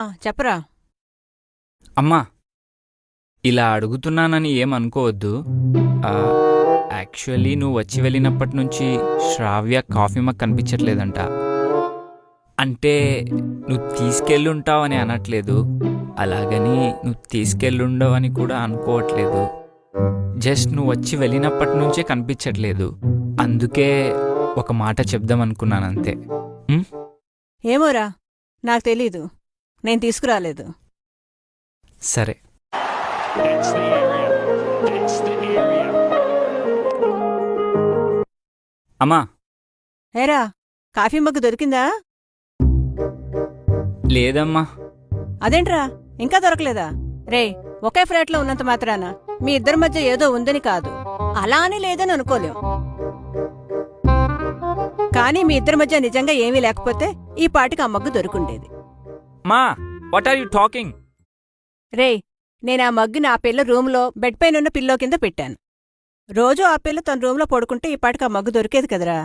చెప్పరా. అమ్మా, ఇలా అడుగుతున్నానని ఏమనుకోవద్దు. ఆ, యాక్చువల్లీ నువ్వు వచ్చి వెళ్ళినప్పటి నుంచి శ్రావ్య కాఫీ మగ్ కనిపించట్లేదంట. అంటే నువ్వు తీసుకెళ్ళుంటావని అనట్లేదు, అలాగని నువ్వు తీసుకెళ్ళుండవని కూడా అనుకోవట్లేదు. జస్ట్ నువ్వు వచ్చి వెళ్ళినప్పటి నుంచే కనిపించట్లేదు. అందుకే ఒక మాట చెప్దాం అనుకున్నాను అంతే. ఏమోరా, నాకు తెలీదు. నేను తీసుకురాలేదు. సరే. అమ్మా. ఏరా, కాఫీ మగ్గు దొరికిందా? లేదమ్మా. అదేంట్రా, ఇంకా దొరకలేదా? రే, ఒకే ఫ్లాట్లో ఉన్నంత మాత్రాన మీ ఇద్దరి మధ్య ఏదో ఉందని కాదు, అలా అని లేదని అనుకోలేం. కానీ మీ ఇద్దరి మధ్య నిజంగా ఏమీ లేకపోతే ఈ పాటికి ఆ మగ్గు దొరుకుండేది. మా, వాట్ ఆర్ యు టాకింగ్? రే, నేను ఆ మగ్గుని ఆ పిల్ల రూంలో బెడ్ పైనున్న పిల్లో కింద పెట్టాను. రోజూ ఆ పిల్ల తన రూంలో పడుకుంటే ఈ పాటికి ఆ మగ్గు దొరికేది కదరా.